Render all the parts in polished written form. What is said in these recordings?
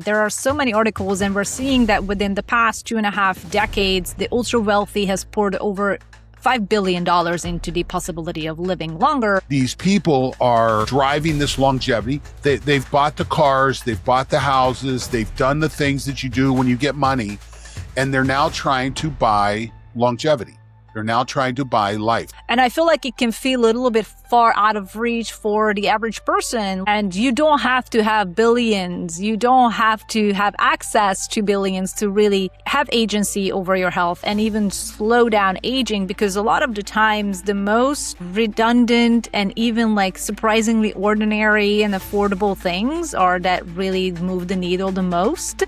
There are so many articles, and we're seeing that within the past 2.5 decades, the ultra wealthy has poured over $5 billion into the possibility of living longer. These people are driving this longevity. They've bought the cars, they've bought the houses, they've done the things that you do when you get money, and they're now trying to buy longevity. They're now trying to buy life. And I feel like it can feel a little bit far out of reach for the average person. And you don't have to have billions. You don't have to have access to billions to really have agency over your health and even slow down aging. Because a lot of the times, the most redundant and even like surprisingly ordinary and affordable things are that really move the needle the most.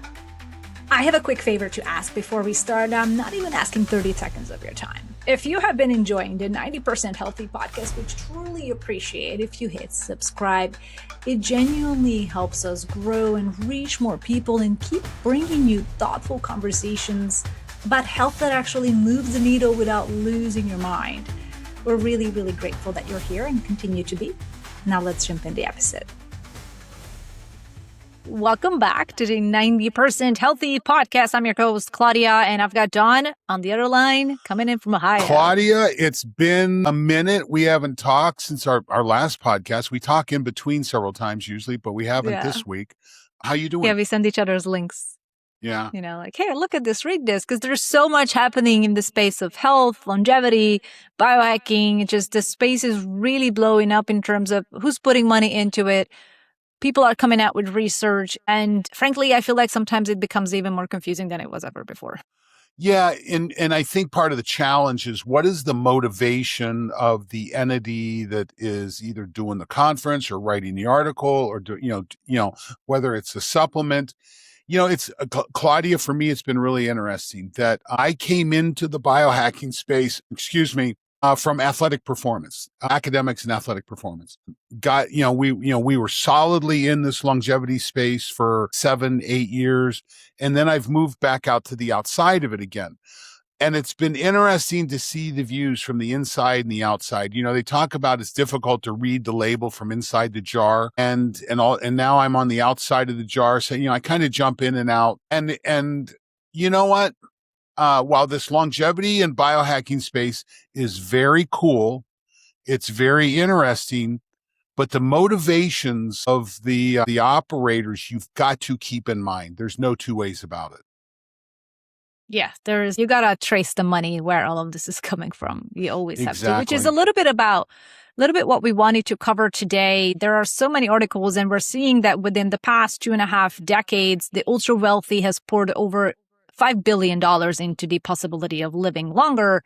I have a quick favor to ask before we start. I'm not even asking 30 seconds of your time. If you have been enjoying the 90% Healthy podcast, which truly appreciate if you hit subscribe, it genuinely helps us grow and reach more people and keep bringing you thoughtful conversations about health that actually moves the needle without losing your mind. We're really, really grateful that you're here and continue to be. Now let's jump in the episode. Welcome back to the 90% Healthy podcast. I'm your co-host, Klaudia, and I've got Dawn on the other line coming in from Ohio. Klaudia, it's been a minute. We haven't talked since our last podcast. We talk in between several times usually, but we haven't this week. How you doing? Yeah, we send each other's links. Yeah. You know, like, hey, look at this, read this, because there's so much happening in the space of health, longevity, biohacking. Just the space is really blowing up in terms of who's putting money into it. People are coming out with research. And frankly, I feel like sometimes it becomes even more confusing than it was ever before. Yeah. And I think part of the challenge is what is the motivation of the entity that is either doing the conference or writing the article or, whether it's a supplement. It's Klaudia, for me, it's been really interesting that I came into the biohacking space, from athletic performance, academics and athletic performance. We were solidly in this longevity space for 7-8 years. And then I've moved back out to the outside of it again. And it's been interesting to see the views from the inside and the outside. They talk about it's difficult to read the label from inside the jar and now I'm on the outside of the jar. So, I kind of jump in and out and you know what? While this longevity and biohacking space is very cool, it's very interesting, but the motivations of the operators, you've got to keep in mind. There's no two ways about it. Yeah, you got to trace the money where all of this is coming from. You always have to, which is a little bit what we wanted to cover today. There are so many articles, and we're seeing that within the past 2.5 decades, the ultra wealthy has poured over $5 billion into the possibility of living longer.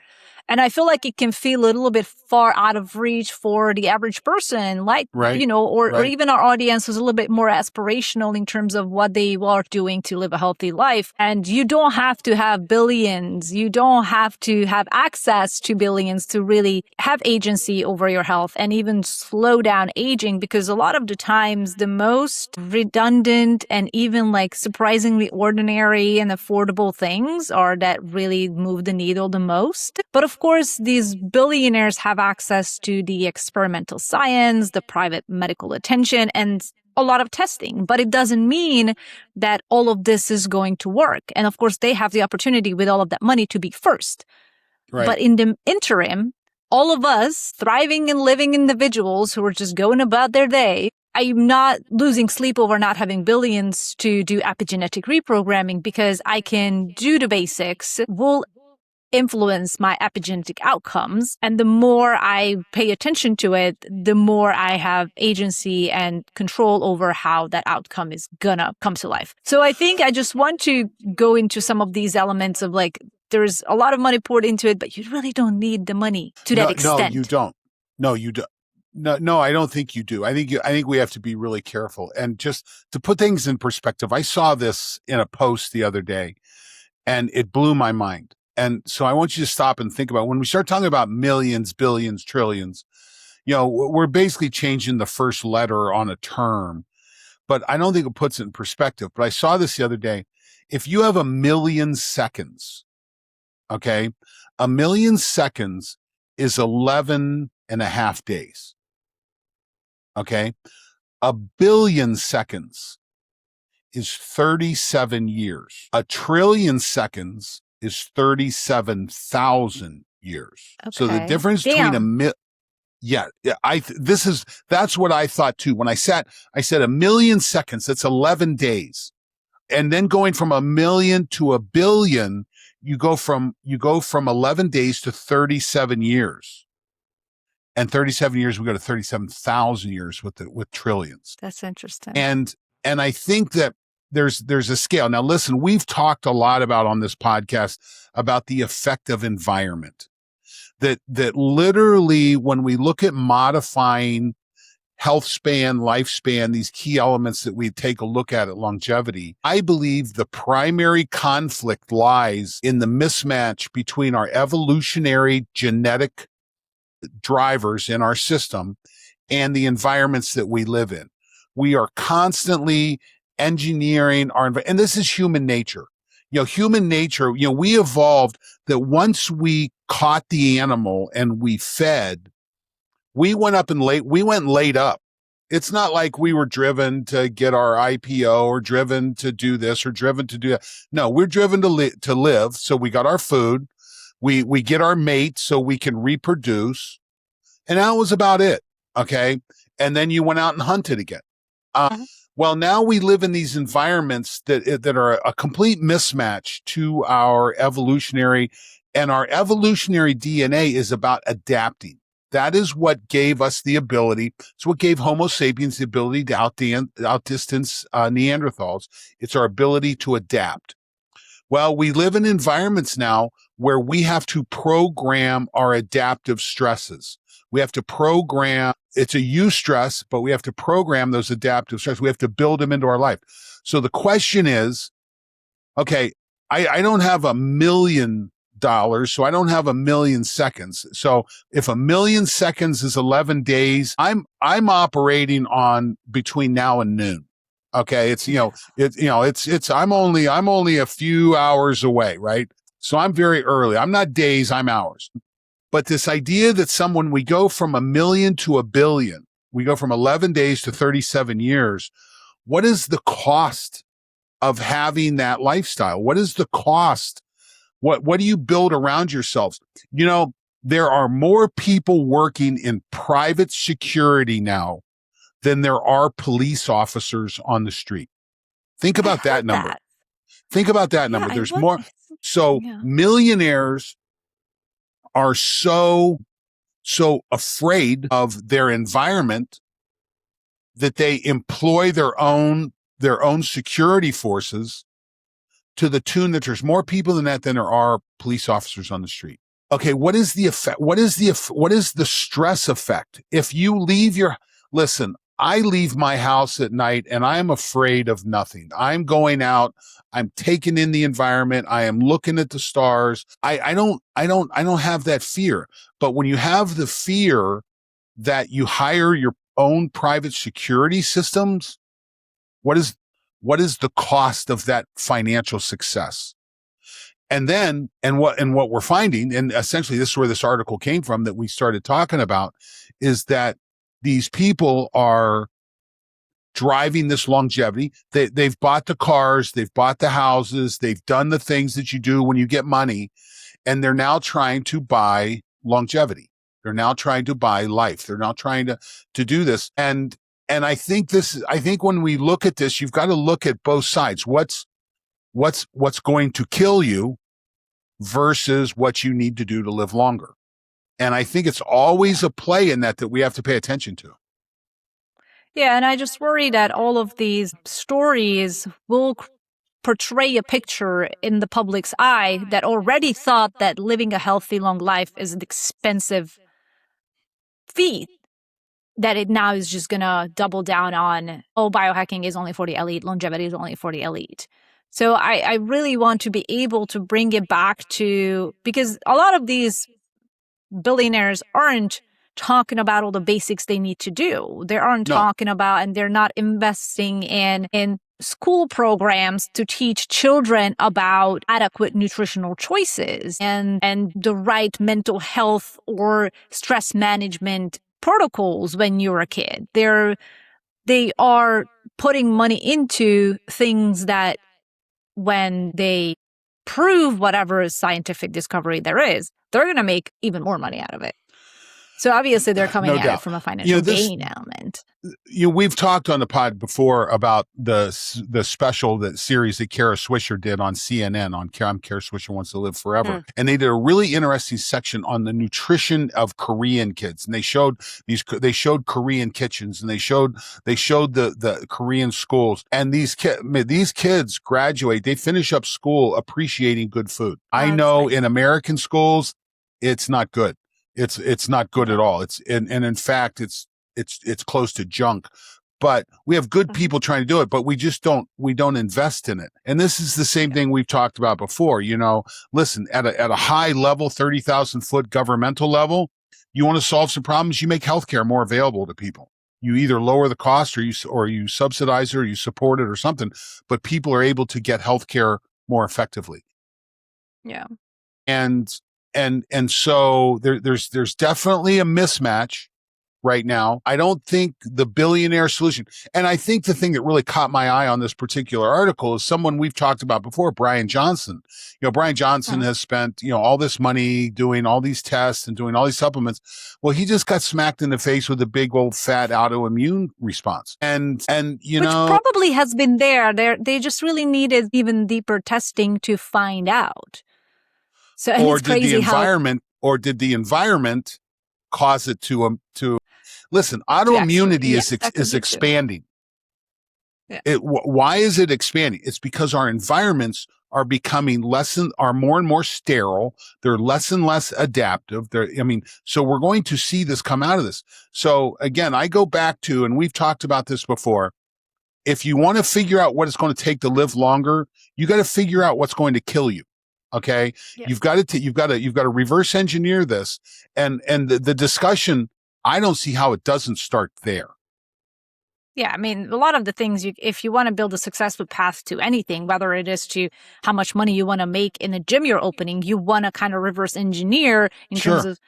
And I feel like it can feel a little bit far out of reach for the average person, like, or even our audience who's a little bit more aspirational in terms of what they are doing to live a healthy life. And you don't have to have billions. You don't have to have access to billions to really have agency over your health and even slow down aging, because a lot of the times, the most redundant and even like surprisingly ordinary and affordable things are that really move the needle the most. But of course, these billionaires have access to the experimental science, the private medical attention, and a lot of testing. But it doesn't mean that all of this is going to work. And of course, they have the opportunity with all of that money to be first. Right. But in the interim, all of us thriving and living individuals who are just going about their day, I'm not losing sleep over not having billions to do epigenetic reprogramming, because I can do the basics, will influence my epigenetic outcomes. And the more I pay attention to it, the more I have agency and control over how that outcome is gonna come to life. So I think I just want to go into some of these elements of like, there's a lot of money poured into it, but you really don't need the money to that extent. No, you don't. No, you don't. No, I don't think you do. I think we have to be really careful. And just to put things in perspective, I saw this in a post the other day and it blew my mind. And so I want you to stop and think about when we start talking about millions, billions, trillions, we're basically changing the first letter on a term, but I don't think it puts it in perspective. But I saw this the other day. If you have 1 million seconds, okay, 1 million seconds is 11.5 days. Okay. 1 billion seconds is 37 years. A trillion seconds is 37,000 years. Okay. So the difference between that's what I thought too. When I said a million seconds, that's 11 days. And then going from a million to a billion, you go from 11 days to 37 years. And 37 years, we go to 37,000 years with trillions. That's interesting. And I think that there's a scale. Now, listen, we've talked a lot about on this podcast about the effect of environment. That literally, when we look at modifying health span, lifespan, these key elements that we take a look at longevity, I believe the primary conflict lies in the mismatch between our evolutionary genetic drivers in our system and the environments that we live in. We are constantly engineering our environment, and this is human nature. Human nature, we evolved that once we caught the animal and we fed, we went laid up. It's not like we were driven to get our IPO or driven to do this or driven to do that. No, we're driven to live. So we got our food. We get our mate so we can reproduce. And that was about it. Okay. And then you went out and hunted again. Well, now we live in these environments that are a complete mismatch to our evolutionary, and our evolutionary DNA is about adapting. That is what gave us the ability. It's what gave Homo sapiens the ability to outdistance Neanderthals. It's our ability to adapt. Well, we live in environments now where we have to program our adaptive stresses. We have to program, it's a eustress, but we have to program those adaptive stresses. We have to build them into our life. So the question is, okay, I don't have $1 million, so I don't have 1 million seconds. So if 1 million seconds is 11 days, I'm operating on between now and noon. Okay. I'm only a few hours away, right? So I'm very early. I'm not days, I'm hours. But this idea that we go from 1 million to 1 billion, we go from 11 days to 37 years. What is the cost of having that lifestyle? What is the cost? What do you build around yourselves? There are more people working in private security now than there are police officers on the street. Think about that number. Think about that number. There's more. So millionaires are so afraid of their environment that they employ their own security forces to the tune that there's more people than there are police officers on the street. Okay, what is the effect? What is the stress effect? If you listen, I leave my house at night and I'm afraid of nothing. I'm going out. I'm taking in the environment. I am looking at the stars. I don't have that fear. But when you have the fear that you hire your own private security systems, what is the cost of that financial success? And then, what we're finding, and essentially this is where this article came from that we started talking about, is that these people are driving this longevity. They've bought the cars, they've bought the houses, they've done the things that you do when you get money, and they're now trying to buy longevity. They're now trying to buy life. They're now trying to do this. And I think when we look at this, you've got to look at both sides. What's going to kill you versus what you need to do to live longer. And I think it's always a play in that we have to pay attention to. Yeah, and I just worry that all of these stories will portray a picture in the public's eye that already thought that living a healthy, long life is an expensive feat, that it now is just going to double down on, biohacking is only for the elite, longevity is only for the elite. So I really want to be able to bring it back to, because a lot of these billionaires aren't talking about all the basics they need to do. They aren't talking about, and they're not investing in school programs to teach children about adequate nutritional choices and the right mental health or stress management protocols when you're a kid. They are putting money into things that when they prove whatever scientific discovery there is, they're going to make even more money out of it. So obviously they're coming No at doubt. it from a financial gain element. We've talked on the pod before about the special, that series that Kara Swisher did on CNN on Kara Swisher Wants to Live Forever. And they did a really interesting section on the nutrition of Korean kids. And they showed Korean kitchens, and they showed the Korean schools. And these kids graduate, they finish up school appreciating good food. I know in American schools, it's not good. It's not good at all. And in fact, it's close to junk, but we have good people trying to do it, but we don't invest in it. And this is the same thing we've talked about before. Listen, at a high level, 30,000 foot governmental level, you want to solve some problems, you make healthcare more available to people. You either lower the cost or you subsidize it or you support it or something, but people are able to get healthcare more effectively. Yeah. And so there's definitely a mismatch right now. I don't think the billionaire solution, and I think the thing that really caught my eye on this particular article is someone we've talked about before, Brian Johnson. Brian Johnson has spent, all this money doing all these tests and doing all these supplements. Well, he just got smacked in the face with a big old fat autoimmune response. And which probably has been there. They just really needed even deeper testing to find out. So, and or it's crazy did the environment cause it to listen, autoimmunity is expanding. Yeah. Why is it expanding? It's because our environments are becoming are more and more sterile. They're less and less adaptive. So we're going to see this come out of this. So again, I go back to, and we've talked about this before, if you want to figure out what it's going to take to live longer, you got to figure out what's going to kill you. Okay. Yeah. You've got to reverse engineer this, and the discussion, I don't see how it doesn't start there. Yeah. I mean, a lot of the things if you want to build a successful path to anything, whether it is to how much money you want to make in the gym you're opening, you want to kind of reverse engineer in terms of,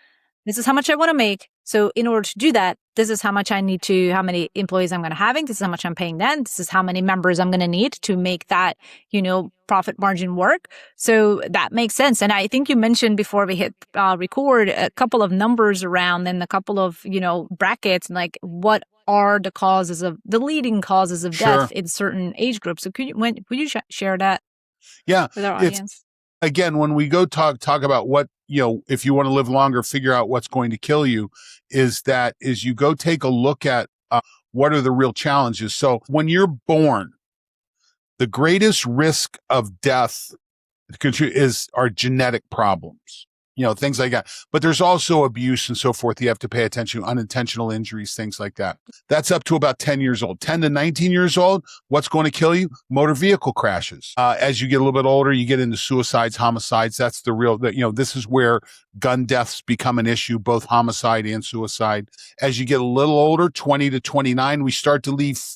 this is how much I want to make. So in order to do that, this is how much I need to, how many employees I'm going to having. This is how much I'm paying them. This is how many members I'm going to need to make that, profit margin work. So that makes sense. And I think you mentioned before we hit record a couple of numbers around and a couple of, brackets and like what are the leading causes of death in certain age groups. So would you share that with our audience? Again, when we go talk about what, if you want to live longer, figure out what's going to kill you, is you go take a look at what are the real challenges. So when you're born, the greatest risk of death are genetic problems, things like that. But there's also abuse and so forth. You have to pay attention to unintentional injuries, things like that. That's up to about 10 years old. 10 to 19 years old, what's going to kill you? Motor vehicle crashes. As you get a little bit older, you get into suicides, homicides. That's this is where gun deaths become an issue, both homicide and suicide. As you get a little older, 20 to 29,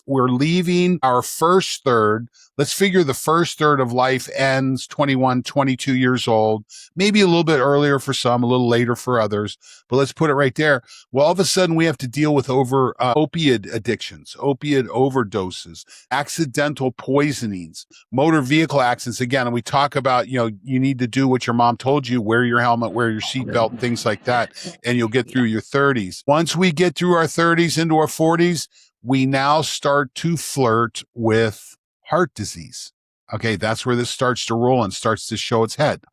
we're leaving our first third. Let's figure the first third of life ends 21, 22 years old, maybe a little bit earlier for some, a little later for others, but let's put it right there. Well, all of a sudden we have to deal with opiate addictions, opiate overdoses, accidental poisonings, motor vehicle accidents. Again, and we talk about, you need to do what your mom told you, wear your helmet, wear your seatbelt, things like that, and you'll get through your 30s. Once we get through our 30s into our 40s, we now start to flirt with heart disease. Okay, that's where this starts to roll and starts to show its head.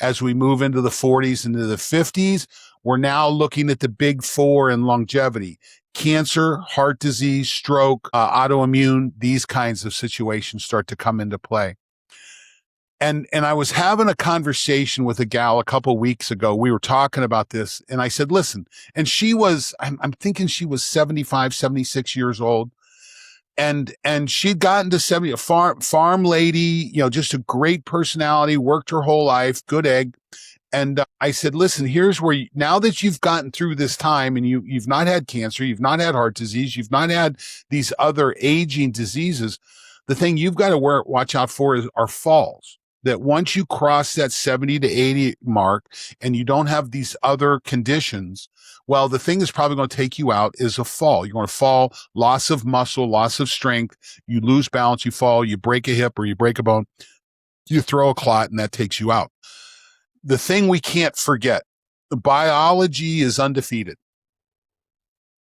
As we move into the 40s, into the 50s, we're now looking at the big four in longevity: cancer, heart disease, stroke, autoimmune. These kinds of situations start to come into play. And I was having a conversation with a gal a couple weeks ago. We were talking about this, and I said, listen, and I'm thinking she was 75, 76 years old. And she'd gotten to 70, a farm lady, just a great personality, worked her whole life, good egg. And I said, listen, here's where now that you've gotten through this time and you've not had cancer, you've not had heart disease, you've not had these other aging diseases, the thing you've got to watch out for are falls. that once you cross that 70 to 80 mark and you don't have these other conditions, well, the thing that's probably going to take you out is a fall. You're going to fall, loss of muscle, loss of strength. You lose balance, you fall, you break a hip or you break a bone, you throw a clot, and that takes you out. The thing we can't forget, the biology is undefeated.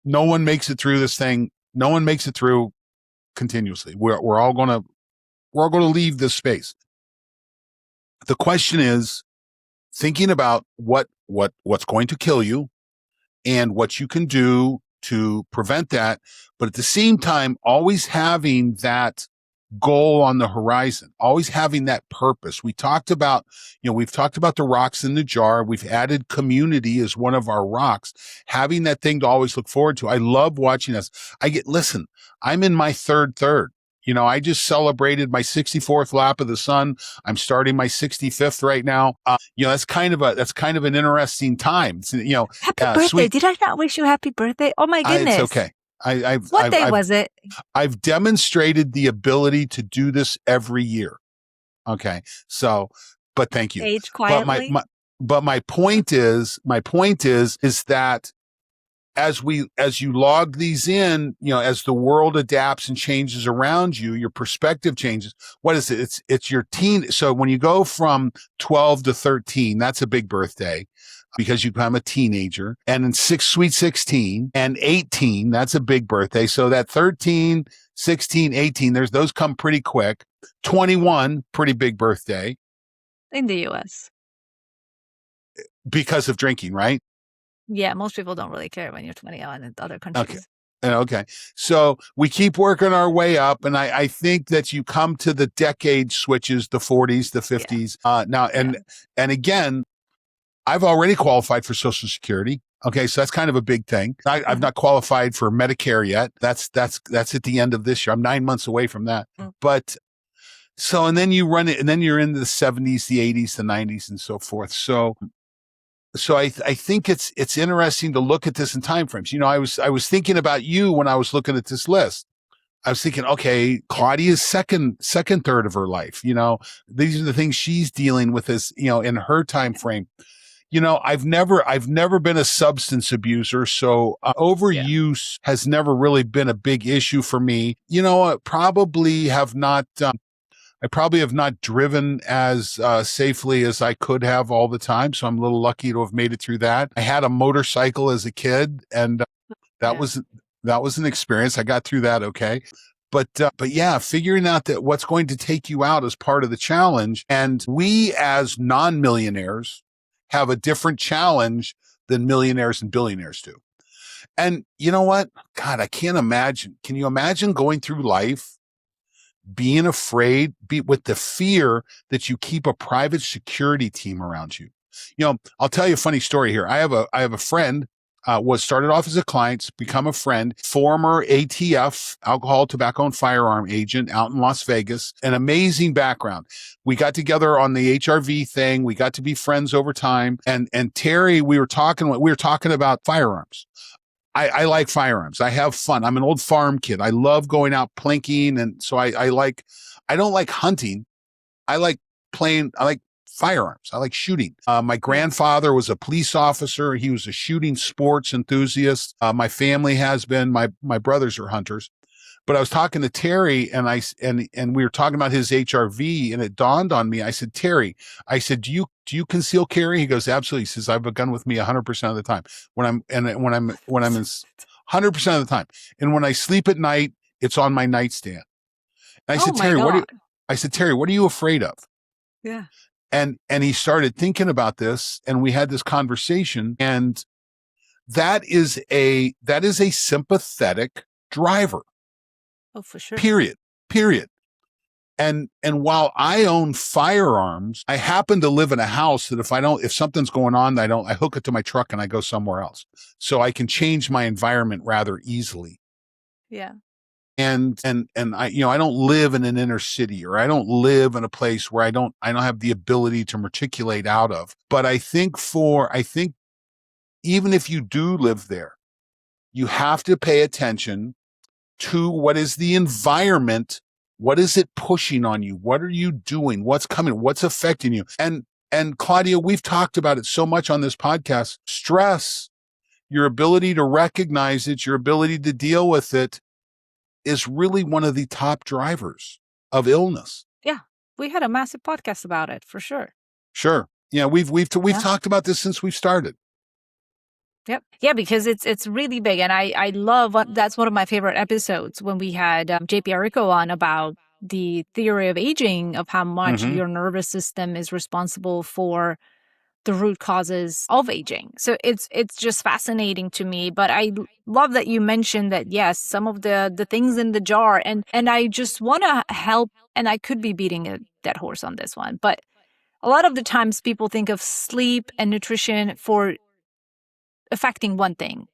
No one makes it through this thing. No one makes it through continuously. We're all going to leave this space. The question is thinking about what's going to kill you and what you can do to prevent that, but at the same time, always having that goal on the horizon, always having that purpose. We've talked about the rocks in the jar. We've added community as one of our rocks, having that thing to always look forward to. I love watching us. Listen, I'm in my third. I just celebrated my 64th lap of the sun. I'm starting my 65th right now. That's kind of an interesting time. Happy birthday. Sweet. Did I not wish you happy birthday? Oh my goodness. It's okay. What day was it? I've demonstrated the ability to do this every year. Okay. So, but thank you. Age quietly. But my point is that as you log these in, as the world adapts and changes around you, your perspective changes. What is it? It's your teen. So when you go from 12 to 13, that's a big birthday because you become a teenager. And in sweet 16 and 18, that's a big birthday. So that 13, 16, 18, those come pretty quick. 21, pretty big birthday. In the US. Because of drinking, right? Yeah, most people don't really care when you're 21 in other countries. Okay. So we keep working our way up. And I think that you come to the decade switches, the 40s, the 50s. Yeah. And again, I've already qualified for Social Security. Okay. So that's kind of a big thing. I've not qualified for Medicare yet. That's at the end of this year. I'm 9 months away from that. But so, and then you run it and then you're in the 70s, the 80s, the 90s and so forth. So I think it's interesting to look at this in time frames. I was thinking about you when I was looking at this list. I was thinking, okay, Klaudia's second third of her life. These are the things she's dealing with in her time frame. I've never been a substance abuser, so overuse has never really been a big issue for me. I probably have not driven as safely as I could have all the time. So I'm a little lucky to have made it through that. I had a motorcycle as a kid, and that was an experience. I got through that okay. But yeah, figuring out that what's going to take you out is part of the challenge. And we as non-millionaires have a different challenge than millionaires and billionaires do. And you know what? God, I can't imagine. Can you imagine going through life being afraid, with the fear that you keep a private security team around you? I'll tell you a funny story here. I have a friend, started off as a client, become a friend, former ATF, alcohol, tobacco, and firearm agent out in Las Vegas, an amazing background. We got together on the HRV thing. We got to be friends over time. And Terry, we were talking about firearms. I like firearms. I have fun. I'm an old farm kid. I love going out plinking. And so I don't like hunting. I like firearms. I like shooting. My grandfather was a police officer. He was a shooting sports enthusiast. My family has been. My brothers are hunters. But I was talking to Terry and we were talking about his HRV, and it dawned on me. I said, Terry, do you conceal carry? He goes, absolutely. He says, I have a gun with me 100% of the time when I'm in 100% of the time. And when I sleep at night, it's on my nightstand. And I said, Terry, what are you afraid of? Yeah. And he started thinking about this, and we had this conversation, and that is a sympathetic driver. Oh, for sure. Period. And while I own firearms, I happen to live in a house that if something's going on, I hook it to my truck and I go somewhere else. So I can change my environment rather easily. Yeah. And I don't live in an inner city, or I don't live in a place where I don't have the ability to matriculate out of. But I think even if you do live there, you have to pay attention to what is the environment What is it pushing on you? What are you doing? What's coming? What's affecting you? And Klaudia, we've talked about it so much on this podcast. Stress, your ability to recognize it, your ability to deal with it is really one of the top drivers of illness. Yeah. We had a massive podcast about it for sure. Sure. Yeah. We've talked about this since we've started. Yep. Yeah, because it's really big. And I love that's one of my favorite episodes when we had JP Arico on about the theory of aging, of how much your nervous system is responsible for the root causes of aging. So it's just fascinating to me. But I love that you mentioned that, yes, some of the things in the jar. And I just want to help, and I could be beating a dead horse on this one, but a lot of the times people think of sleep and nutrition for affecting one thing.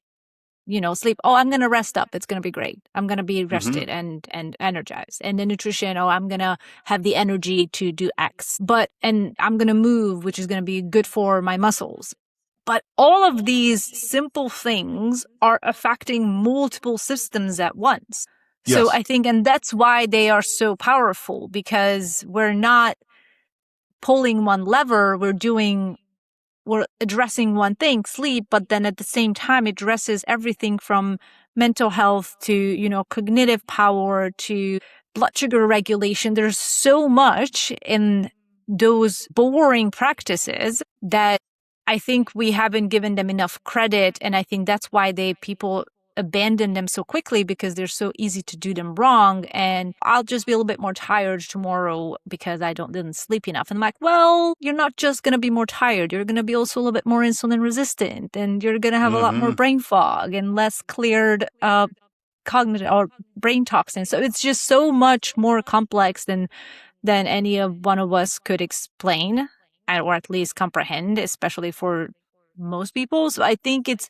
Sleep. Oh, I'm going to rest up. It's going to be great. I'm going to be rested and energized. And the nutrition. Oh, I'm going to have the energy to do X. And I'm going to move, which is going to be good for my muscles. But all of these simple things are affecting multiple systems at once. Yes. So I think, and that's why they are so powerful, because we're not pulling one lever. We're addressing one thing, sleep, but then at the same time, it addresses everything from mental health to, cognitive power to blood sugar regulation. There's so much in those boring practices that I think we haven't given them enough credit. And I think that's why people abandon them so quickly, because they're so easy to do them wrong. And I'll just be a little bit more tired tomorrow because I didn't sleep enough. And I'm like, well, you're not just going to be more tired. You're going to be also a little bit more insulin resistant, and you're going to have a lot more brain fog and less cleared cognitive or brain toxins. So it's just so much more complex than any of one of us could explain, or at least comprehend, especially for most people. So I think it's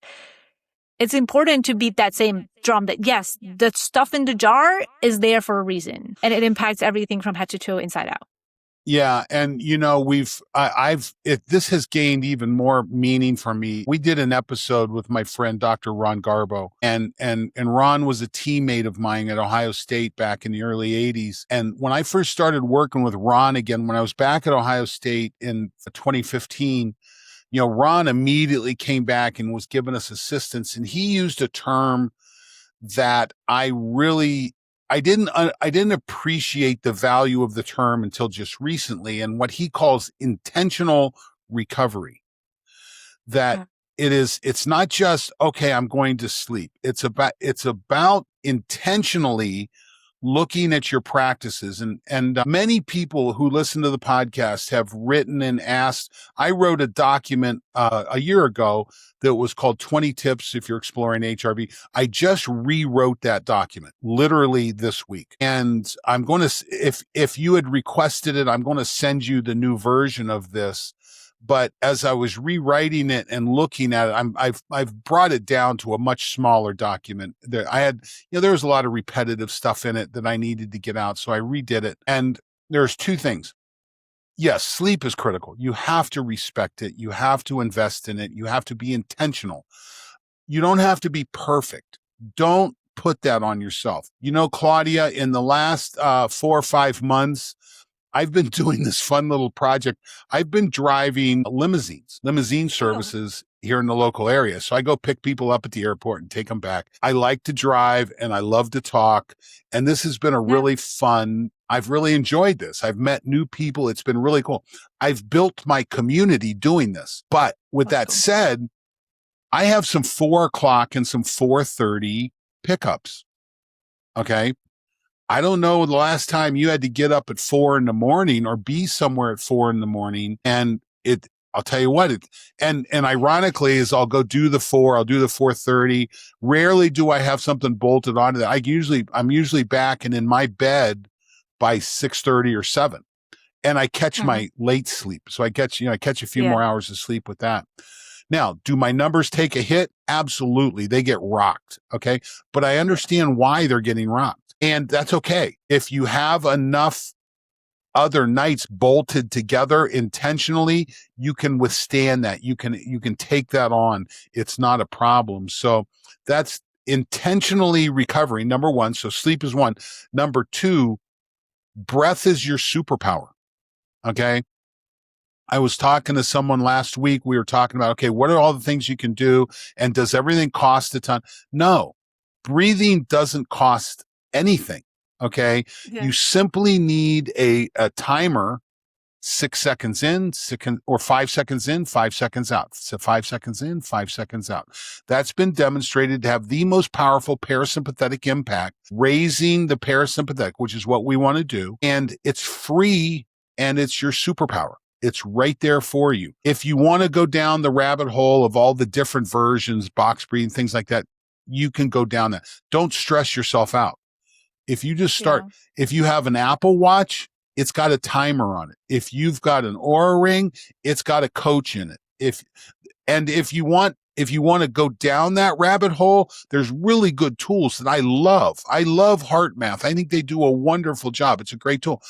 important to beat that same drum that, yes, the stuff in the jar is there for a reason, and it impacts everything from head to toe, inside out. Yeah. And, this has gained even more meaning for me. We did an episode with my friend, Dr. Ron Garbo, and Ron was a teammate of mine at Ohio State back in the early 80s. And when I first started working with Ron again, when I was back at Ohio State in 2015, Ron immediately came back and was giving us assistance. And he used a term that I didn't appreciate the value of the term until just recently, and what he calls intentional recovery. That it's not just, okay, I'm going to sleep. It's about intentionally looking at your practices. And many people who listen to the podcast have written and asked. I wrote a document a year ago that was called 20 Tips If You're Exploring HRV. I just rewrote that document literally this week. And I'm going to, if you had requested it, I'm going to send you the new version of this. But as I was rewriting it and looking at it, I've brought it down to a much smaller document. There was a lot of repetitive stuff in it that I needed to get out, so I redid it. And there's two things. Yes, sleep is critical. You have to respect it. You have to invest in it. You have to be intentional. You don't have to be perfect. Don't put that on yourself. Klaudia, in the last 4 or 5 months, I've been doing this fun little project. I've been driving limousine services here in the local area. So I go pick people up at the airport and take them back. I like to drive and I love to talk. And this has been a really fun, I've really enjoyed this. I've met new people. It's been really cool. I've built my community doing this. But with that said, I have some 4 o'clock and some 4:30 pickups. Okay. I don't know the last time you had to get up at 4 a.m. or be somewhere at 4 a.m. And I'll tell you what, and ironically is I'll go do the 4, I'll do the 4:30. Rarely do I have something bolted onto that. I'm usually back and in my bed by 6:30 or 7. And I catch my late sleep. So I catch a few more hours of sleep with that. Now, do my numbers take a hit? Absolutely. They get rocked. Okay. But I understand why they're getting rocked. And that's okay. If you have enough other nights bolted together intentionally, you can withstand that. You can take that on. It's not a problem. So that's intentionally recovering. Number one. So sleep is one. Number two, breath is your superpower. Okay. I was talking to someone last week. We were talking about, okay, what are all the things you can do? And does everything cost a ton? No, breathing doesn't cost anything. Okay. Yeah. You simply need a timer, 6 seconds in, or 5 seconds in, 5 seconds out. So 5 seconds in, 5 seconds out. That's been demonstrated to have the most powerful parasympathetic impact, raising the parasympathetic, which is what we want to do. And it's free and it's your superpower. It's right there for you. If you want to go down the rabbit hole of all the different versions, box breathing, things like that, you can go down that. Don't stress yourself out. If you just start, if you have an Apple Watch, it's got a timer on it. If you've got an Oura Ring, it's got a coach in it. If you want to go down that rabbit hole, there's really good tools that I love. I love Heart Math. I think they do a wonderful job. It's a great tool,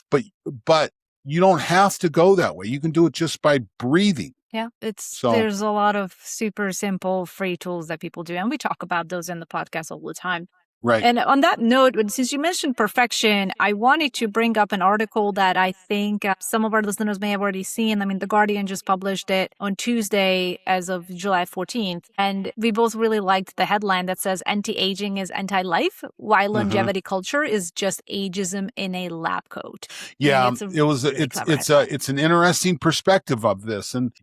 but you don't have to go that way. You can do it just by breathing. Yeah, there's a lot of super simple free tools that people do, and we talk about those in the podcast all the time. Right. And on that note, since you mentioned perfection, I wanted to bring up an article that I think some of our listeners may have already seen. I mean, The Guardian just published it on Tuesday as of July 14th. And we both really liked the headline that says anti-aging is anti-life, why longevity culture is just ageism in a lab coat. Yeah, it's an interesting perspective of this. And,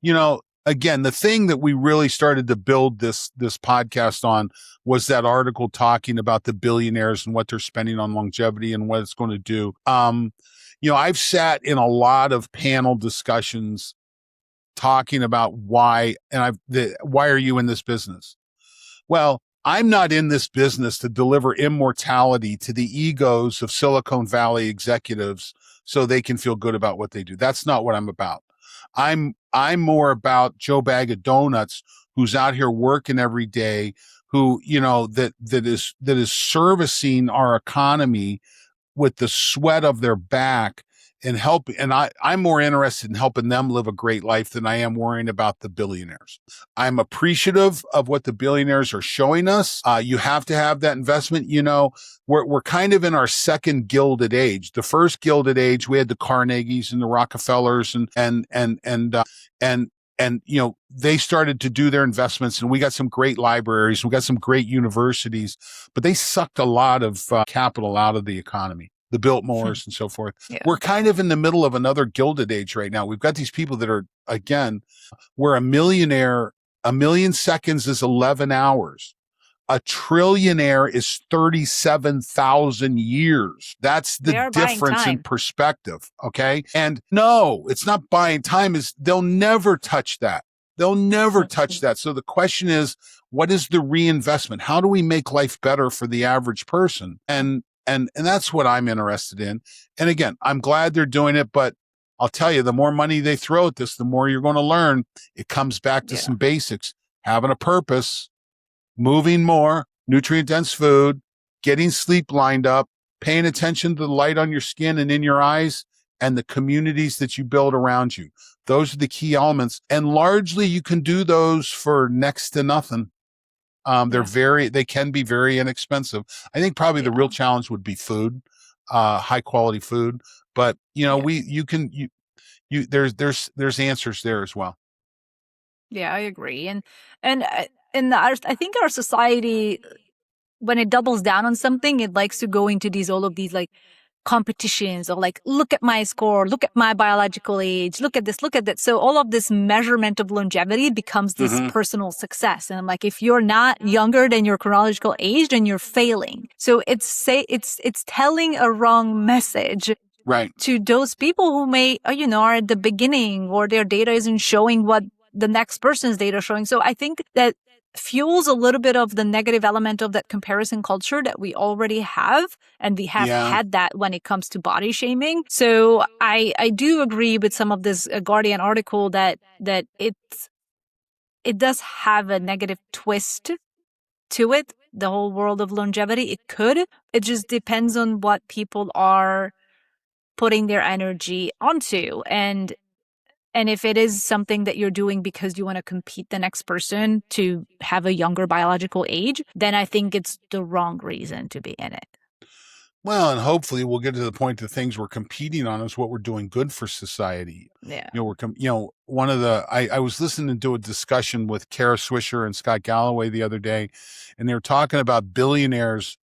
again, the thing that we really started to build this podcast on was that article talking about the billionaires and what they're spending on longevity and what it's going to do. I've sat in a lot of panel discussions talking about why are you in this business? Well, I'm not in this business to deliver immortality to the egos of Silicon Valley executives so they can feel good about what they do. That's not what I'm about. I'm more about Joe Bag of Donuts, who's out here working every day, who, that is servicing our economy with the sweat of their back and help. And I'm more interested in helping them live a great life than I am worrying about the billionaires. I'm appreciative of what the billionaires are showing us. You have to have that investment. We're kind of in our second Gilded Age. The first Gilded Age, we had the Carnegies and the Rockefellers and they started to do their investments, and we got some great libraries. We got some great universities, but they sucked a lot of capital out of the economy, the Biltmores and so forth. Yeah. We're kind of in the middle of another Gilded Age right now. We've got these people that are, again, where a million seconds is 11 hours. A trillionaire is 37,000 years. That's the difference in perspective. Okay. And no, it's not buying time. They'll never touch that. They'll never touch that. So the question is, what is the reinvestment? How do we make life better for the average person? And that's what I'm interested in. And again, I'm glad they're doing it, but I'll tell you, the more money they throw at this, the more you're going to learn. It comes back to some basics, having a purpose, moving more, nutrient-dense food, getting sleep lined up, paying attention to the light on your skin and in your eyes, and the communities that you build around you. Those are the key elements. And largely, you can do those for next to nothing. They can be very inexpensive. I think probably the real challenge would be food, high quality food. But, there's answers there as well. Yeah, I agree. I think our society, when it doubles down on something, it likes to go into all of these like competitions or like, look at my score, look at my biological age, look at this, look at that. So all of this measurement of longevity becomes this personal success. And I'm like, if you're not younger than your chronological age, then you're failing. So it's telling a wrong message. Right. To those people who may, are at the beginning or their data isn't showing what the next person's data is showing. So I think that fuels a little bit of the negative element of that comparison culture that we already have. And we have had that when it comes to body shaming. So I do agree with some of this Guardian article that it does have a negative twist to it, the whole world of longevity. It could. It just depends on what people are putting their energy onto. And if it is something that you're doing because you want to compete the next person to have a younger biological age, then I think it's the wrong reason to be in it. Well, and hopefully we'll get to the point that things we're competing on is what we're doing good for society. Yeah. One of the, I was listening to a discussion with Kara Swisher and Scott Galloway the other day, and they were talking about billionaires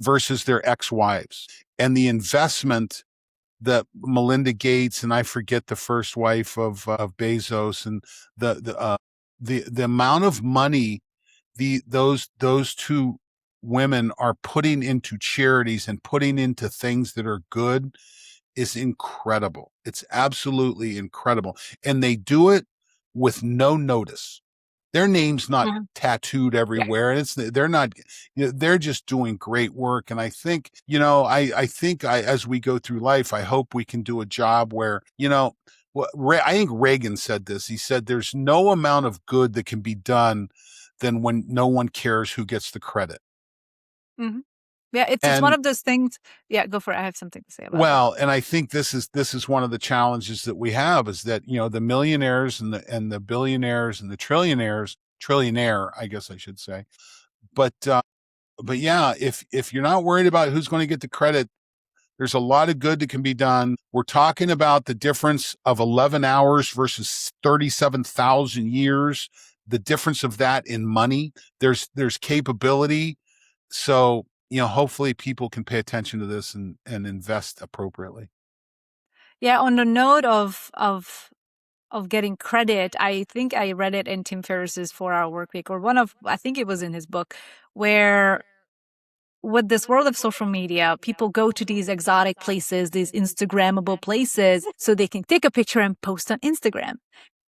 versus their ex-wives and the investment that Melinda Gates, and I forget the first wife of Bezos, and the amount of money those two women are putting into charities and putting into things that are good is incredible. It's absolutely incredible. And they do it with no notice. Their name's not tattooed everywhere. And they're not, they're just doing great work. And I think, I think as we go through life, I hope we can do a job where, I think Reagan said this. He said, there's no amount of good that can be done than when no one cares who gets the credit. Mm-hmm. Yeah, it's one of those things. Yeah, go for it. I have something to say about it. Well, and I think this is one of the challenges that we have is that, the millionaires and the billionaires and the trillionaire, I guess I should say. But yeah, if you're not worried about who's going to get the credit, there's a lot of good that can be done. We're talking about the difference of 11 hours versus 37,000 years, the difference of that in money. There's capability. So, hopefully people can pay attention to this and invest appropriately. Yeah. On the note of getting credit, I think I read it in Tim Ferriss's 4-Hour Workweek, or I think it was in his book, where with this world of social media, people go to these exotic places, these Instagrammable places, so they can take a picture and post on Instagram.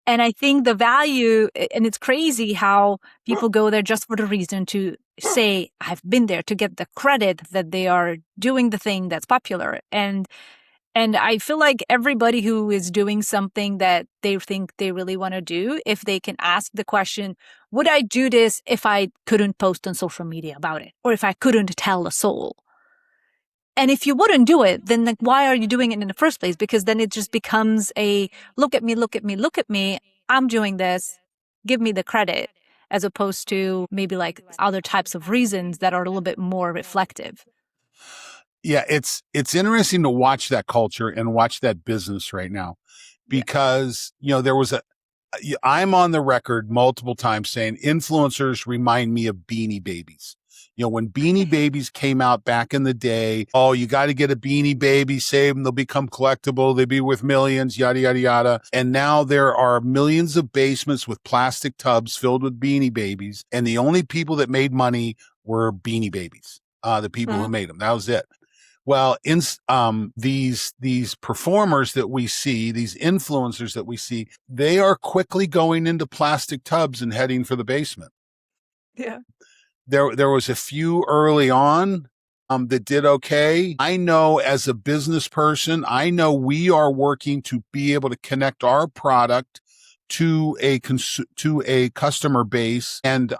And I think the value, and it's crazy how people go there just for the reason to say, I've been there, to get the credit that they are doing the thing that's popular. And I feel like everybody who is doing something that they think they really want to do, if they can ask the question, would I do this if I couldn't post on social media about it? Or if I couldn't tell a soul? And if you wouldn't do it, then why are you doing it in the first place? Because then it just becomes a look at me, look at me, look at me. I'm doing this. Give me the credit, as opposed to maybe other types of reasons that are a little bit more reflective. Yeah, it's interesting to watch that culture and watch that business right now, because there was I'm on the record multiple times saying influencers remind me of Beanie Babies. When Beanie Babies came out back in the day, you got to get a Beanie Baby, save them, they'll become collectible, they'll be worth millions, yada, yada, yada. And now there are millions of basements with plastic tubs filled with Beanie Babies. And the only people that made money were Beanie Babies, the people who made them. That was it. Well, these performers that we see, these influencers that we see, they are quickly going into plastic tubs and heading for the basement. Yeah. There was a few early on that did okay. I know as a business person, I know we are working to be able to connect our product to a customer base. And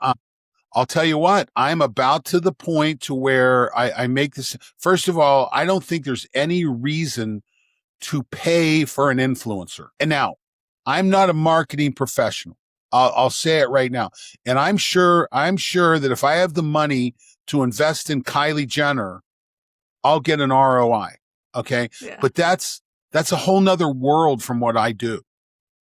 I'll tell you what, I'm about to the point to where I make this. First of all, I don't think there's any reason to pay for an influencer. And now, I'm not a marketing professional. I'll say it right now. And I'm sure that if I have the money to invest in Kylie Jenner, I'll get an ROI. Okay. Yeah. But that's a whole nother world from what I do.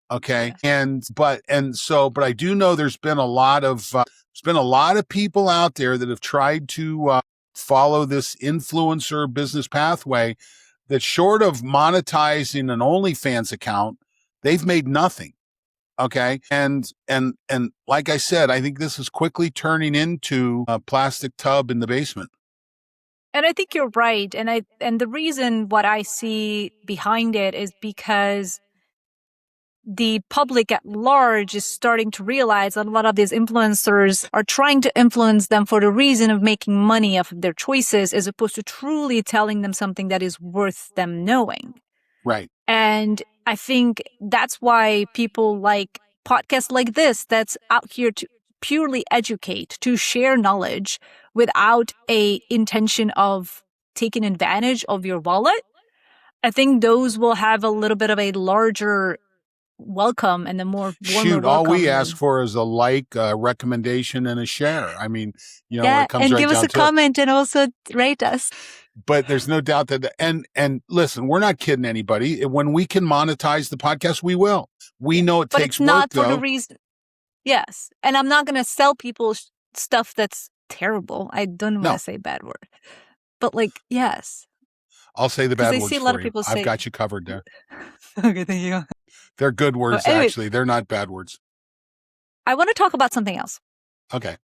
Okay. Yeah. But I do know there's been a lot of people out there that have tried to follow this influencer business pathway that, short of monetizing an OnlyFans account, they've made nothing. Okay. And like I said, I think this is quickly turning into a plastic tub in the basement. And I think you're right. And the reason what I see behind it is because the public at large is starting to realize that a lot of these influencers are trying to influence them for the reason of making money off of their choices, as opposed to truly telling them something that is worth them knowing. Right. And I think that's why people like podcasts like this, that's out here to purely educate, to share knowledge without a intention of taking advantage of your wallet. I think those will have a little bit of a larger welcome and the more warmer Shoot, welcome. all we ask for is a like, a recommendation, and a share. I mean, when it comes and right give us down a to comment and also rate us. But there's no doubt that, and listen, we're not kidding anybody. When we can monetize the podcast, we will. We know it but takes it's not work, for though. the reason. Yes, and I'm not going to sell people stuff that's terrible. I don't want to say bad word, but yes. I'll say the bad words see a for lot of you. people I've say, got you covered there. Okay, thank you. They're good words, anyway, actually. They're not bad words. I want to talk about something else. Okay.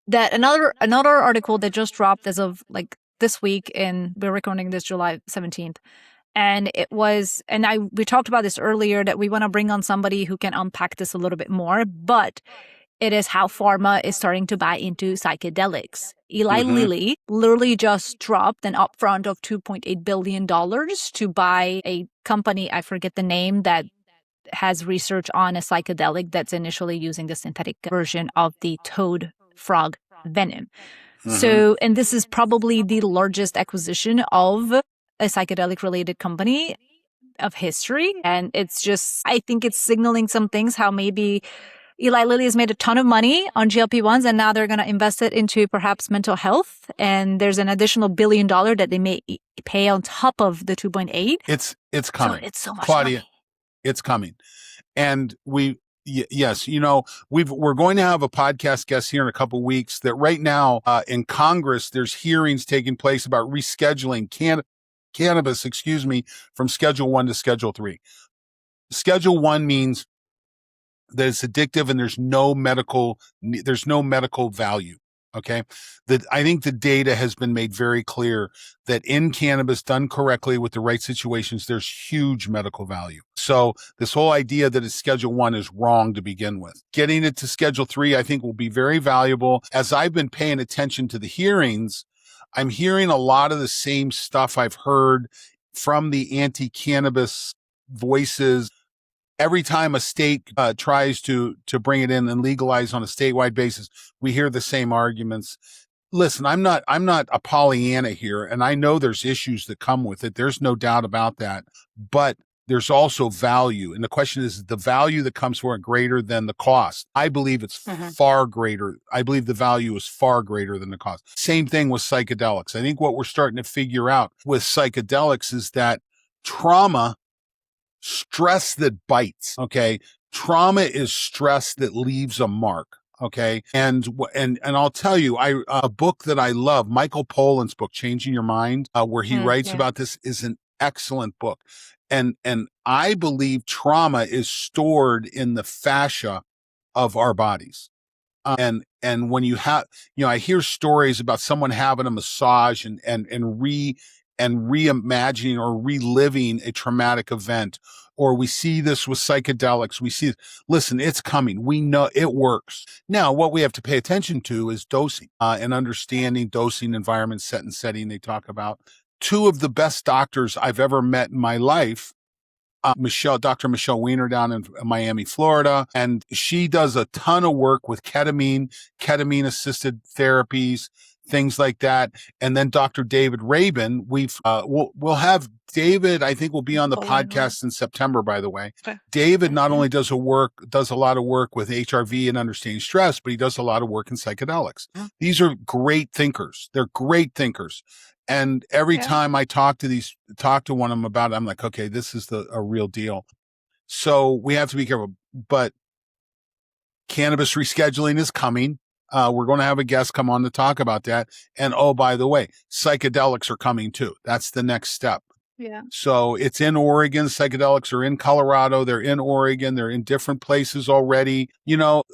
That another article that just dropped as of this week, and we're recording this July 17th. And it was, we talked about this earlier, that we want to bring on somebody who can unpack this a little bit more, but it is how pharma is starting to buy into psychedelics. Eli Lilly literally just dropped an upfront of $2.8 billion to buy a company, I forget the name, that has research on a psychedelic that's initially using the synthetic version of the toad frog venom. So, and this is probably the largest acquisition of a psychedelic related company of history. And it's just, I think it's signaling some things, how maybe Eli Lilly has made a ton of money on GLP-1s and now they're going to invest it into perhaps mental health. And there's an additional $1 billion that they may pay on top of the 2.8. It's coming. So it's so much Klaudia, money. It's coming. And yes, we're going to have a podcast guest here in a couple of weeks. That right now in Congress, there's hearings taking place about rescheduling cannabis, from Schedule 1 to Schedule 3. Schedule 1 means that it's addictive and there's no medical value. Okay. I think the data has been made very clear that in cannabis done correctly with the right situations, there's huge medical value. So this whole idea that it's Schedule 1 is wrong to begin with. Getting it to Schedule 3, I think, will be very valuable. As I've been paying attention to the hearings, I'm hearing a lot of the same stuff I've heard from the anti-cannabis voices. Every time a state tries to bring it in and legalize on a statewide basis, we hear the same arguments. Listen, I'm not a Pollyanna here, and I know there's issues that come with it. There's no doubt about that. But there's also value. And the question is the value that comes for it greater than the cost? I believe it's far greater. I believe the value is far greater than the cost. Same thing with psychedelics. I think what we're starting to figure out with psychedelics is that stress that bites. Okay. Trauma is stress that leaves a mark. Okay. And I'll tell you, a book that I love, Michael Pollan's book, Changing Your Mind, where he writes about this, is an excellent book. And I believe trauma is stored in the fascia of our bodies. And when you have, I hear stories about someone having a massage and reimagining or reliving a traumatic event, or we see this with psychedelics. Listen, it's coming. We know it works. Now, what we have to pay attention to is dosing and understanding dosing, environment, set and setting they talk about. Two of the best doctors I've ever met in my life, Dr. Michelle Weiner down in Miami, Florida. And she does a ton of work with ketamine assisted therapies, things like that. And then Dr. David Rabin, we'll have David, I think, will be on the podcast in September, by the way. Okay. David not only does a lot of work with HRV and understanding stress, but he does a lot of work in psychedelics. These are great thinkers. They're great thinkers. And every time I talk to one of them about it, I'm like, okay, this is a real deal. So we have to be careful, but cannabis rescheduling is coming. We're going to have a guest come on to talk about that. And oh, by the way, psychedelics are coming too. That's the next step. Yeah. So it's in Oregon. Psychedelics are in Colorado. They're in Oregon. They're in different places already.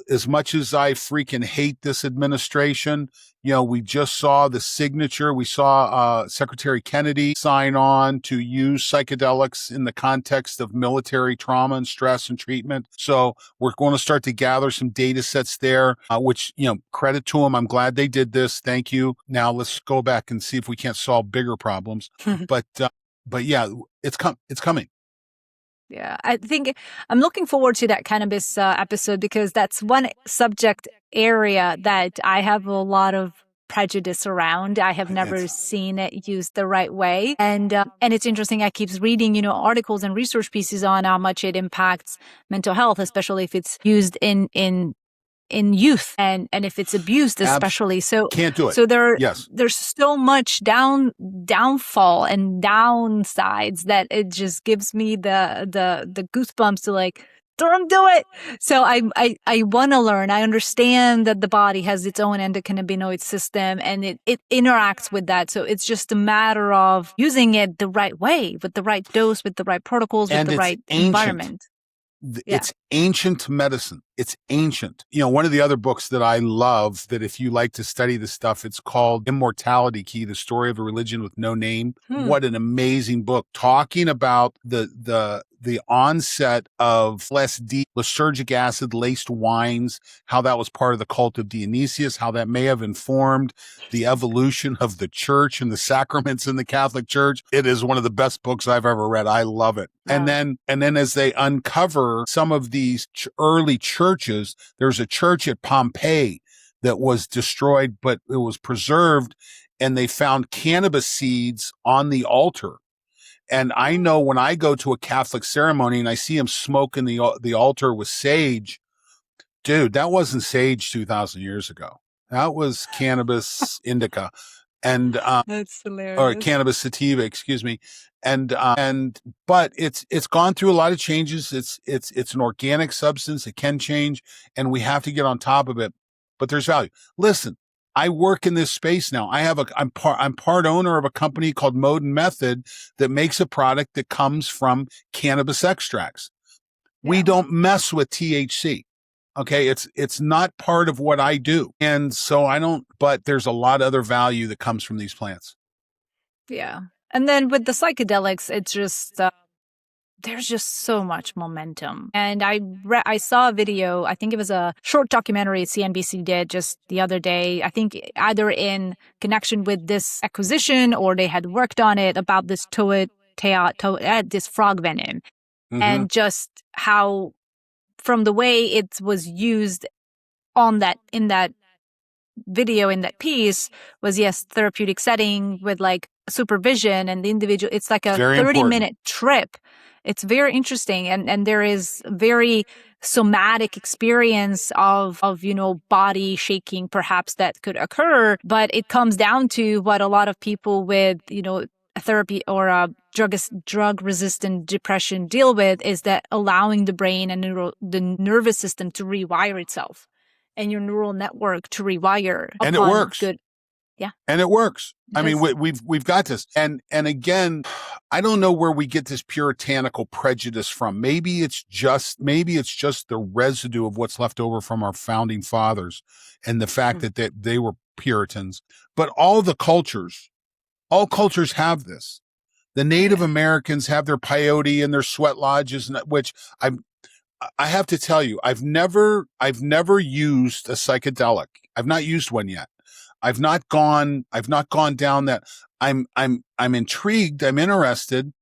As much as I freaking hate this administration, we just saw the signature. We saw Secretary Kennedy sign on to use psychedelics in the context of military trauma and stress and treatment. So we're going to start to gather some data sets there, which, credit to them. I'm glad they did this. Thank you. Now let's go back and see if we can't solve bigger problems. But yeah, it's coming. Yeah, I think I'm looking forward to that cannabis episode because that's one subject area that I have a lot of prejudice around. I have never seen it used the right way. And it's interesting. I keep reading, articles and research pieces on how much it impacts mental health, especially if it's used in youth and if it's abused, especially. So can't do it. So there's so much downfall and downsides that it just gives me the goosebumps to like, don't do it. So I want to learn. I understand that the body has its own endocannabinoid system and it interacts with that. So it's just a matter of using it the right way, with the right dose, with the right protocols, with the right environment. It's ancient medicine. It's ancient. One of the other books that I love, that if you like to study this stuff, it's called Immortality Key, The Story of a Religion with No Name. What an amazing book, talking about the onset of LSD, lysergic acid laced wines, how that was part of the cult of Dionysius, how that may have informed the evolution of the church and the sacraments in the Catholic Church. It is one of the best books I've ever read. I love it. Wow. And then as they uncover some of these early churches, there's a church at Pompeii that was destroyed, but it was preserved, and they found cannabis seeds on the altar. And I know when I go to a Catholic ceremony and I see them smoking the altar with sage, dude, that wasn't sage 2,000 years ago. That was cannabis indica, and that's hilarious. Or cannabis sativa, excuse me. But it's gone through a lot of changes. It's an organic substance. It can change, and we have to get on top of it. But there's value. Listen, I work in this space now. I'm part owner of a company called Mode and Method that makes a product that comes from cannabis extracts. Yeah. We don't mess with THC. Okay. It's not part of what I do. And so but there's a lot of other value that comes from these plants. Yeah. And then with the psychedelics, it's just, there's just so much momentum. And I saw a video, I think it was a short documentary CNBC did just the other day, I think either in connection with this acquisition or they had worked on it, about this this frog venom. Mm-hmm. And just how, from the way it was used in that video, in that piece, was therapeutic setting with like supervision and the individual. It's like a 30-minute trip. It's very interesting. And there is very somatic experience of body shaking perhaps that could occur. But it comes down to what a lot of people with, a therapy or a drug-resistant depression deal with, is that allowing the brain and the nervous system to rewire itself and your neural network to rewire. And it works. Good. Yeah. And it works. I mean, we've got this. And again, I don't know where we get this puritanical prejudice from. Maybe it's just the residue of what's left over from our founding fathers and the fact that they were Puritans. But all cultures have this. The Native Americans have their peyote and their sweat lodges, which I have to tell you, I've never used a psychedelic. I've not used one yet. I've not gone down that. I'm intrigued. I'm interested.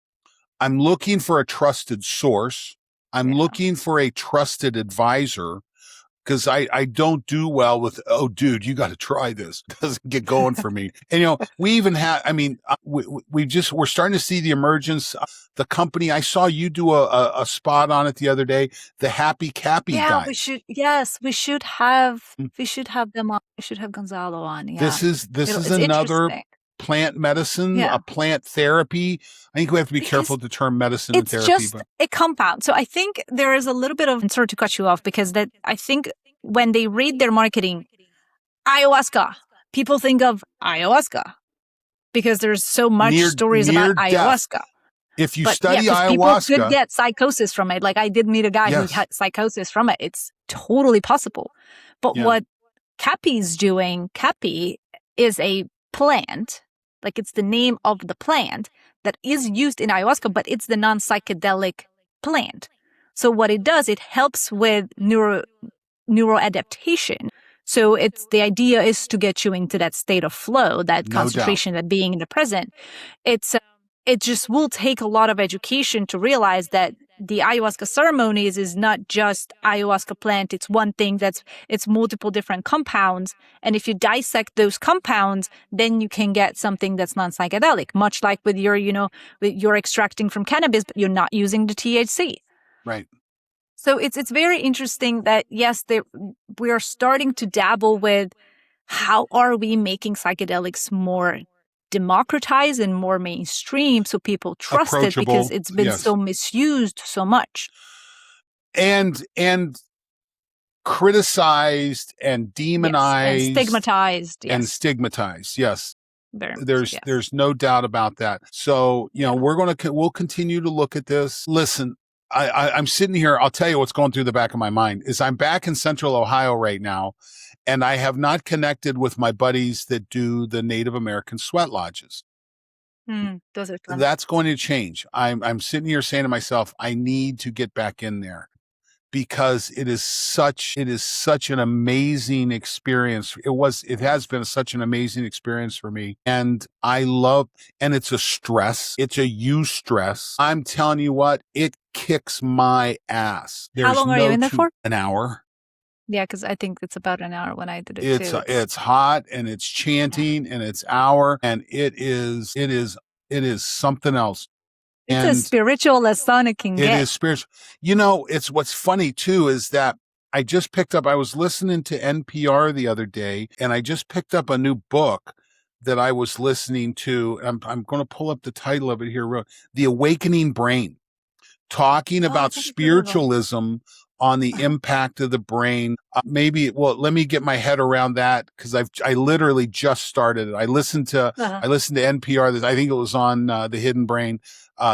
I'm looking for a trusted source. I'm looking for a trusted advisor, because I don't do well with, oh, dude, you got to try this. It doesn't get going for me. And, we even have, we're starting to see the emergence. The company, I saw you do a spot on it the other day, the Happy Cappy guy. We should have them on. We should have Gonzalo on. Yeah. This is another plant medicine, a plant therapy. I think we have to be careful with the term medicine and therapy. It's just a compound. So I think there is a little bit of, and sorry to cut you off, because that I think when they read their marketing, ayahuasca, people think of ayahuasca because there's so much stories about ayahuasca. If you study ayahuasca, people could get psychosis from it. Like I did meet a guy who had psychosis from it. It's totally possible. But what Cappy's doing, Cappy is a plant. Like it's the name of the plant that is used in ayahuasca, but it's the non-psychedelic plant. So what it does, it helps with neural adaptation. So the idea is to get you into that state of flow, that concentration, that being in the present. It just will take a lot of education to realize that the ayahuasca ceremonies is not just ayahuasca plant. It's one thing it's multiple different compounds. And if you dissect those compounds, then you can get something that's non-psychedelic, much like with you're extracting from cannabis, but you're not using the THC. Right. So it's very interesting that, yes, we are starting to dabble with how are we making psychedelics more democratized and more mainstream so people trust it, because it's been so misused so much. And criticized and demonized. And stigmatized. Yes. There's there's no doubt about that. So, we'll continue to look at this. Listen, I'm sitting here. I'll tell you what's going through the back of my mind is I'm back in Central Ohio right now, and I have not connected with my buddies that do the Native American sweat lodges. Those are fun. That's going to change. I'm sitting here saying to myself, I need to get back in there, because it is such an amazing experience. It has been such an amazing experience for me. And and it's a stress. It's a eustress. I'm telling you what, it kicks my ass. How long are you in there for? An hour. Yeah, because I think it's about an hour when I did it too. It's hot, and it's chanting, and it's hour, and it is something else. It's as spiritual as Sonic can get. It is spiritual. It's what's funny too is that I was listening to NPR the other day, and I just picked up a new book that I was listening to. I'm going to pull up the title of it here. The Awakening Brain, talking about spiritualism on the impact of the brain. Let me get my head around that, because I literally just started it. I listened to NPR. I think it was on The Hidden Brain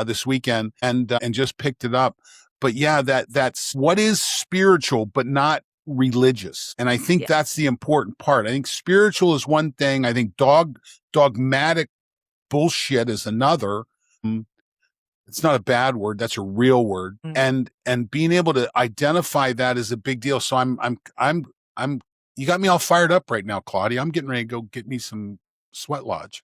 this weekend, and just picked it up. But yeah, that's what is spiritual, but not religious. And I think that's the important part. I think spiritual is one thing. I think dogmatic bullshit is another. It's not a bad word. That's a real word. And being able to identify that is a big deal. So you got me all fired up right now, Klaudia. I'm getting ready to go get me some sweat lodge.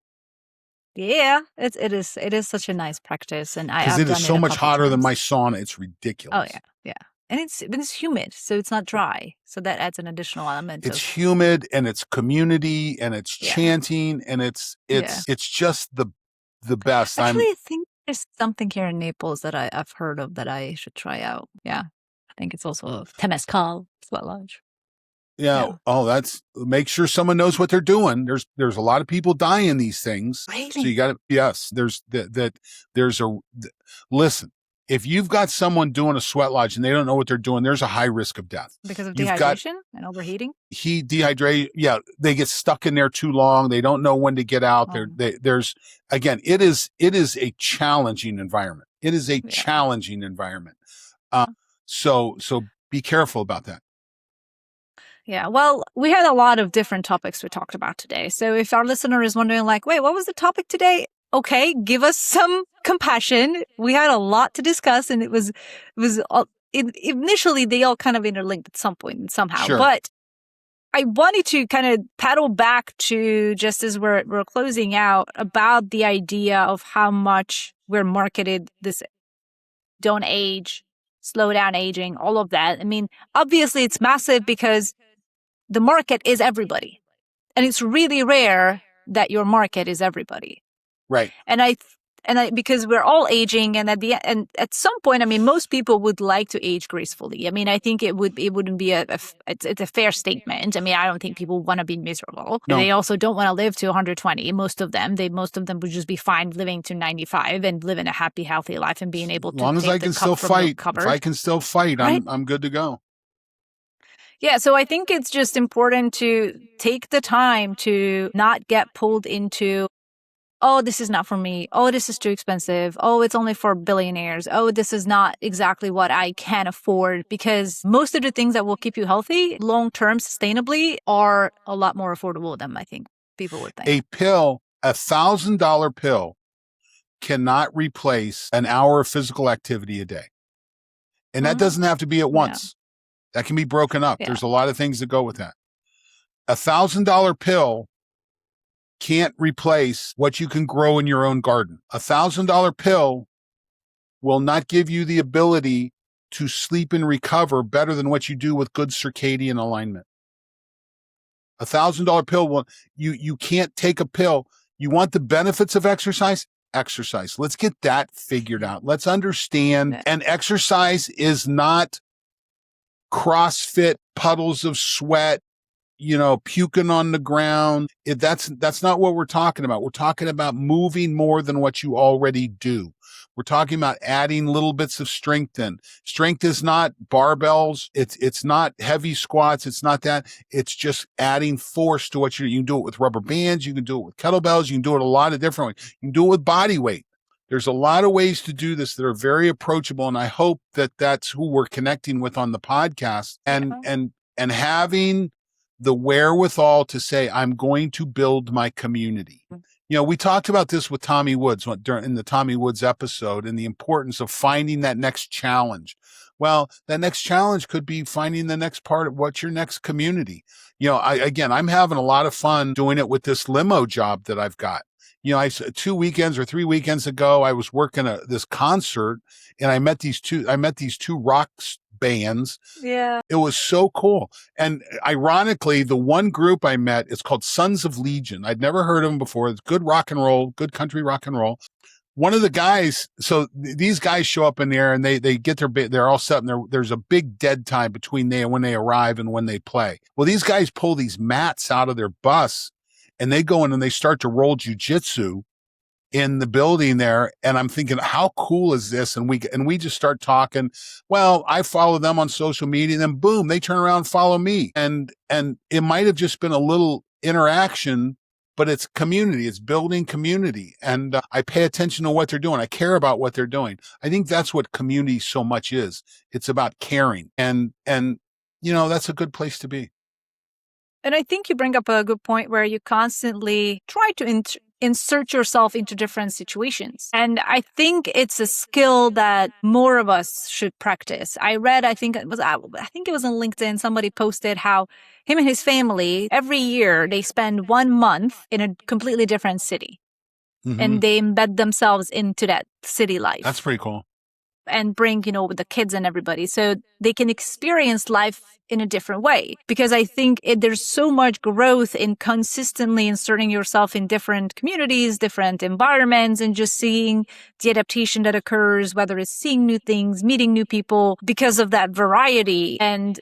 Yeah, it is such a nice practice, and because it is so much hotter than my sauna. It's ridiculous. Oh yeah, and it's humid, so it's not dry. So that adds an additional element. It's humid, and it's community, and it's chanting, and it's just the best. Actually, I think there's something here in Naples that I've heard of that I should try out. Yeah, I think it's also a Temescal sweat lodge. Yeah. Oh, make sure someone knows what they're doing. There's a lot of people dying in these things. Really? So you got to, yes, listen, if you've got someone doing a sweat lodge and they don't know what they're doing, there's a high risk of death. Because of dehydration and overheating? Dehydrate. Yeah. They get stuck in there too long. They don't know when to get out. There's, again, it is a challenging environment. It is a challenging environment. So be careful about that. Yeah, well, we had a lot of different topics we talked about today. So if our listener is wondering, like, wait, what was the topic today? Okay, give us some compassion. We had a lot to discuss, and initially they all kind of interlinked at some point somehow. Sure. But I wanted to kind of paddle back to, just as we're closing out, about the idea of how much we're marketed this don't age, slow down aging, all of that. I mean, obviously it's massive because the market is everybody. And it's really rare that your market is everybody. Right. And I because we're all aging, and at some point, I mean, most people would like to age gracefully. I mean, I think it wouldn't be it's a fair statement. I mean, I don't think people want to be miserable. No. They also don't want to live to 120. Most of them would just be fine living to 95 and living a happy, healthy life and being able to. As long as I can still fight, if I can still fight, right? I'm good to go. Yeah, so I think it's just important to take the time to not get pulled into, oh, this is not for me. Oh, this is too expensive. Oh, it's only for billionaires. Oh, this is not exactly what I can afford. Because most of the things that will keep you healthy long-term sustainably are a lot more affordable than I think people would think. A $1,000 pill cannot replace an hour of physical activity a day. And that doesn't have to be at once. That can be broken up. There's a lot of things that go with that. $1,000 pill can't replace what you can grow in your own garden. $1,000 pill will not give you the ability to sleep and recover better than what you do with good circadian alignment. $1,000 pill you can't take a pill. You want the benefits of exercise? Exercise. Let's get that figured out. Let's understand. And exercise is not CrossFit, puddles of sweat, puking on the ground. That's not what we're talking about. We're talking about moving more than what you already do. We're talking about adding little bits of strength in. Strength is not barbells. It's not heavy squats. It's not that. It's just adding force to what you can do it with rubber bands. You can do it with kettlebells. You can do it a lot of different ways. You can do it with body weight. There's a lot of ways to do this that are very approachable. And I hope that that's who we're connecting with on the podcast and having the wherewithal to say, I'm going to build my community. We talked about this with Tommy Woods in the Tommy Woods episode and the importance of finding that next challenge. Well, that next challenge could be finding the next part of what's your next community. I'm having a lot of fun doing it with this limo job that I've got. 2 weekends or 3 weekends ago, I was working this concert and I met these two rock bands. Yeah. It was so cool. And ironically, the one group I met is called Sons of Legion. I'd never heard of them before. It's good rock and roll, good country rock and roll. One of the guys, so these guys show up in there and they get they're all set and there's a big dead time between when they arrive and when they play. Well, these guys pull these mats out of their bus and they go in and they start to roll jujitsu in the building there. And I'm thinking, how cool is this? And we just start talking. Well, I follow them on social media and then boom, they turn around and follow me. And it might have just been a little interaction, but it's community. It's building community. And I pay attention to what they're doing. I care about what they're doing. I think that's what community so much is. It's about caring. And that's a good place to be. And I think you bring up a good point where you constantly try to insert yourself into different situations. And I think it's a skill that more of us should practice. I read, I think it was on LinkedIn, somebody posted how him and his family, every year, they spend 1 month in a completely different city. Mm-hmm. And they embed themselves into that city life. That's pretty cool. And bring, with the kids and everybody so they can experience life in a different way. Because I think there's so much growth in consistently inserting yourself in different communities, different environments, and just seeing the adaptation that occurs, whether it's seeing new things, meeting new people, because of that variety. And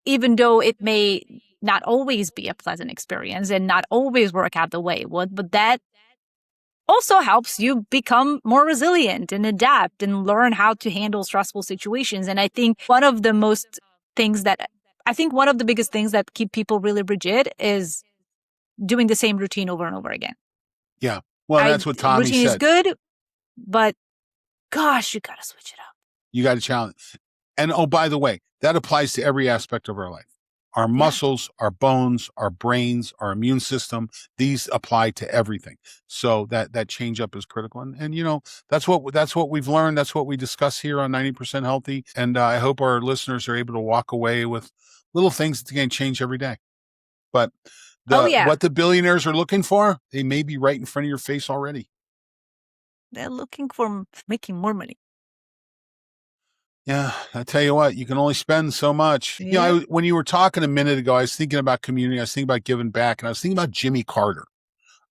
even though it may not always be a pleasant experience and not always work out the way it would, but that also helps you become more resilient and adapt and learn how to handle stressful situations. And I think one of the biggest things that keep people really rigid is doing the same routine over and over again. Yeah. Well, that's what Tommy routine said. Routine is good, but gosh, you got to switch it up. You got to challenge. And by the way, that applies to every aspect of our life. Our muscles, our bones, our brains, our immune system, these apply to everything. So that change up is critical. And that's what we've learned. That's what we discuss here on 90% Healthy. And I hope our listeners are able to walk away with little things that can change every day. But what the billionaires are looking for, they may be right in front of your face already. They're looking for making more money. Yeah, I tell you what, you can only spend so much. Yeah. When you were talking a minute ago, I was thinking about community. I was thinking about giving back, and I was thinking about Jimmy Carter.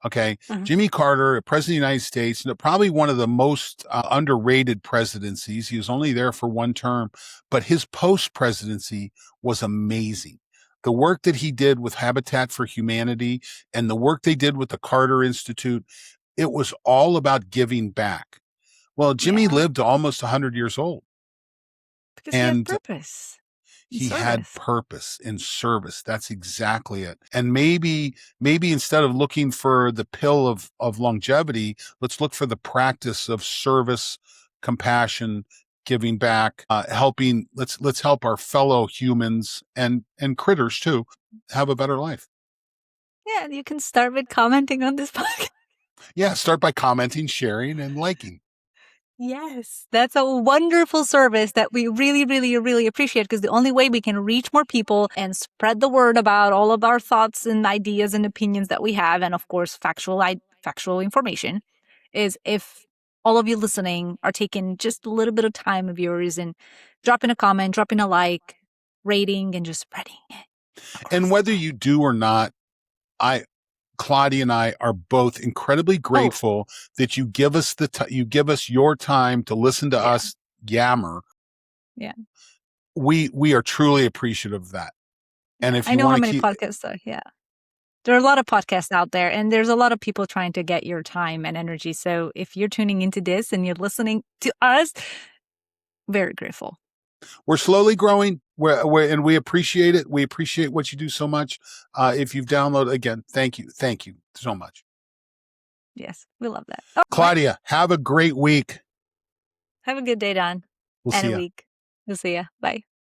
Okay. Mm-hmm. Jimmy Carter, President of the United States, and probably one of the most underrated presidencies. He was only there for one term, but his post-presidency was amazing. The work that he did with Habitat for Humanity and the work they did with the Carter Institute, it was all about giving back. Well, Jimmy lived to almost 100 years old. Because he had purpose. He had purpose in service. That's exactly it. And maybe instead of looking for the pill of longevity, let's look for the practice of service, compassion, giving back, helping. Let's help our fellow humans and critters too have a better life. Yeah, you can start with commenting on this podcast. Yeah, start by commenting, sharing, and liking. Yes, that's a wonderful service that we really, really, really appreciate, because the only way we can reach more people and spread the word about all of our thoughts and ideas and opinions that we have, and of course, factual information, is if all of you listening are taking just a little bit of time of yours and dropping a comment, dropping a like, rating, and just spreading it. And whether you do or not, Klaudia and I are both incredibly grateful that you give us you give us your time to listen to us yammer. Yeah. We are truly appreciative of that. And if you I know want how many podcasts are, there are a lot of podcasts out there, and there's a lot of people trying to get your time and energy. So if you're tuning into this and you're listening to us, very grateful. We're slowly growing, and we appreciate it. We appreciate what you do so much. If you've downloaded, again, thank you so much. Yes, we love that. Klaudia, have a great week. Have a good day, Don. We'll see you. Week. We'll see you. Bye.